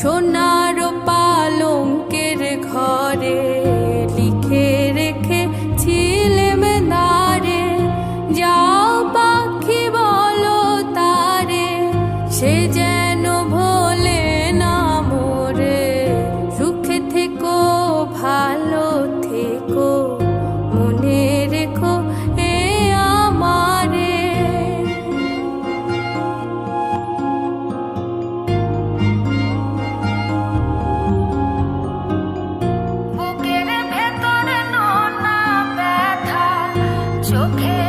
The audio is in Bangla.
সোনার পালঙ্কের ঘরে লিখে রেখেছিলেম নারে, যাও পাখি বলো তারে, সে যেন ভোলে না মোরে। সুখে থেকো ভালো থেকো, মনে রেখো এ আমারে। বুকের ভেতরে নোনা ব্যথা, চোখে